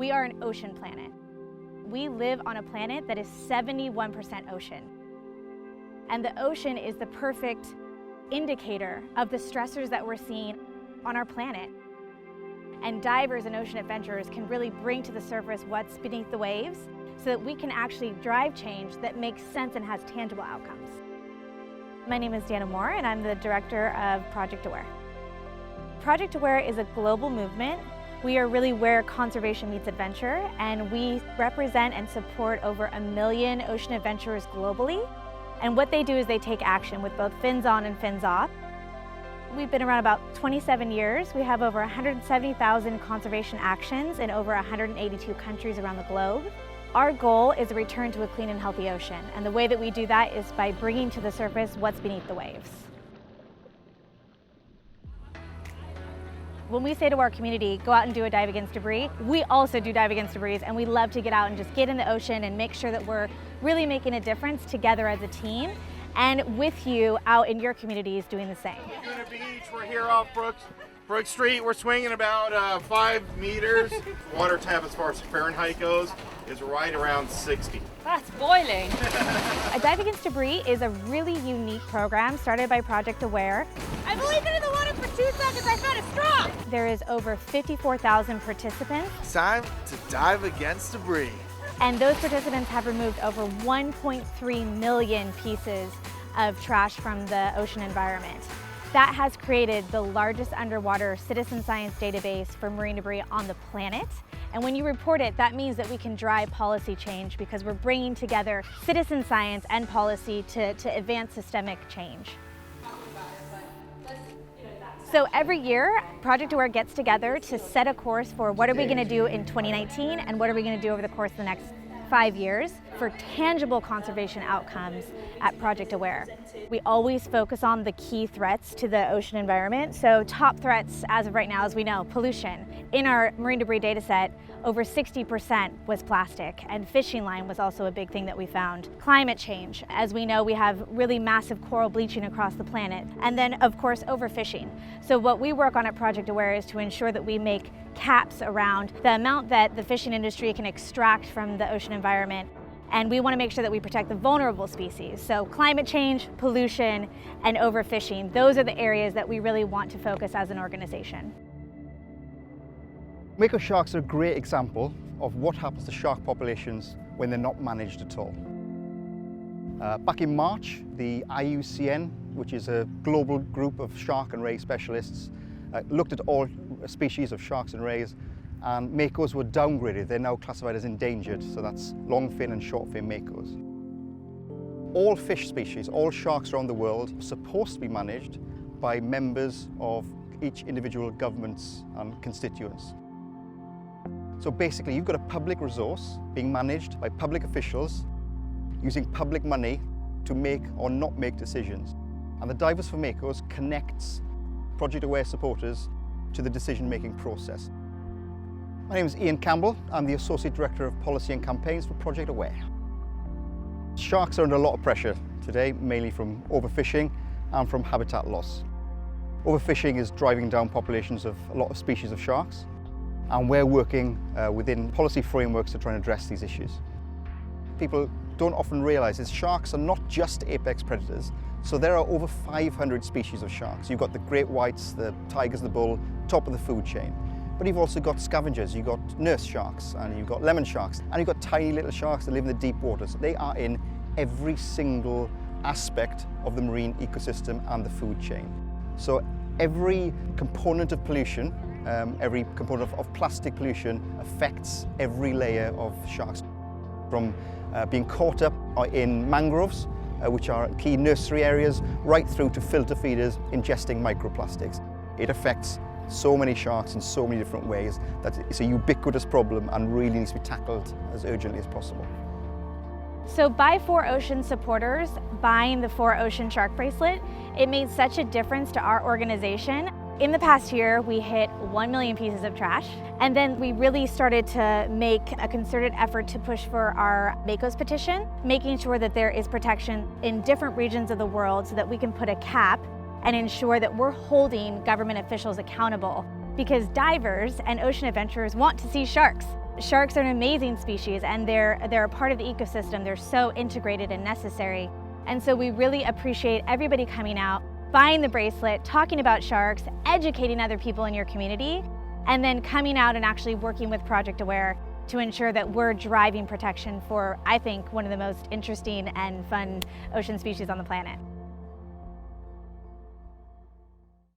We are an ocean planet. We live on a planet that is 71% ocean. And the ocean is the perfect indicator of the stressors that we're seeing on our planet. And divers and ocean adventurers can really bring to the surface what's beneath the waves so that we can actually drive change that makes sense and has tangible outcomes. My name is Dana Moore, and I'm the director of Project Aware. Project Aware is a global movement. We are really where conservation meets adventure, and we represent and support over 1 million ocean adventurers globally. And what they do is they take action with both fins on and fins off. We've been around about 27 years. We have over 170,000 conservation actions in over 182 countries around the globe. Our goal is a return to a clean and healthy ocean, and the way that we do that is by bringing to the surface what's beneath the waves. When we say to our community, go out and do a dive against debris, we also do dive against debris, and we love to get out and just get in the ocean and make sure that we're really making a difference together as a team, and with you out in your communities doing the same. Laguna Beach, we're here off Brook Street. We're swinging about 5 meters. Water temp as far as Fahrenheit goes is right around 60. That's boiling. A Dive Against Debris is a really unique program started by Project Aware. I've only been in the water for 2 seconds. I found a straw. There is over 54,000 participants. It's time to dive against debris. And those participants have removed over 1.3 million pieces of trash from the ocean environment. That has created the largest underwater citizen science database for marine debris on the planet. And when you report it, that means that we can drive policy change because we're bringing together citizen science and policy to advance systemic change. So every year, Project Aware gets together to set a course for what are we going to do in 2019 and what are we going to do over the course of the next 5 years for tangible conservation outcomes at Project Aware. We always focus on the key threats to the ocean environment. So top threats as of right now, as we know, pollution. In our marine debris data set, over 60% was plastic, and fishing line was also a big thing that we found. Climate change. As we know, we have really massive coral bleaching across the planet. And then, of course, overfishing. So what we work on at Project Aware is to ensure that we make caps around the amount that the fishing industry can extract from the ocean environment. And we want to make sure that we protect the vulnerable species. So climate change, pollution, and overfishing, those are the areas that we really want to focus as an organization. Mako sharks are a great example of what happens to shark populations when they're not managed at all. Back in March, the IUCN, which is a global group of shark and ray specialists, looked at all species of sharks and rays, and Makos were downgraded. They're now classified as endangered, so that's long fin and short fin Makos. All fish species, all sharks around the world are supposed to be managed by members of each individual governments and constituents. So basically, you've got a public resource being managed by public officials using public money to make or not make decisions. And the Divers for Makos connects Project Aware supporters to the decision-making process. My name is Ian Campbell. I'm the Associate Director of Policy and Campaigns for Project Aware. Sharks are under a lot of pressure today, mainly from overfishing and from habitat loss. Overfishing is driving down populations of a lot of species of sharks, and we're working within policy frameworks to try and address these issues. People don't often realise that sharks are not just apex predators, so there are over 500 species of sharks. You've got the great whites, the tigers, the bull, top of the food chain. But you've also got scavengers, you've got nurse sharks, and you've got lemon sharks, and you've got tiny little sharks that live in the deep waters. They are in every single aspect of the marine ecosystem and the food chain. So every component of pollution, every component of plastic pollution affects every layer of sharks. From being caught up in mangroves, which are key nursery areas, right through to filter feeders ingesting microplastics. It affects so many sharks in so many different ways that it's a ubiquitous problem and really needs to be tackled as urgently as possible. So by 4Ocean supporters buying the 4Ocean shark bracelet, it made such a difference to our organization. In the past year, we hit 1 million pieces of trash, and then we really started to make a concerted effort to push for our Makos petition, making sure that there is protection in different regions of the world so that we can put a cap and ensure that we're holding government officials accountable, because divers and ocean adventurers want to see sharks. Sharks are an amazing species, and they're a part of the ecosystem. They're so integrated and necessary. And so we really appreciate everybody coming out, buying the bracelet, talking about sharks, educating other people in your community, and then coming out and actually working with Project Aware to ensure that we're driving protection for, I think, one of the most interesting and fun ocean species on the planet.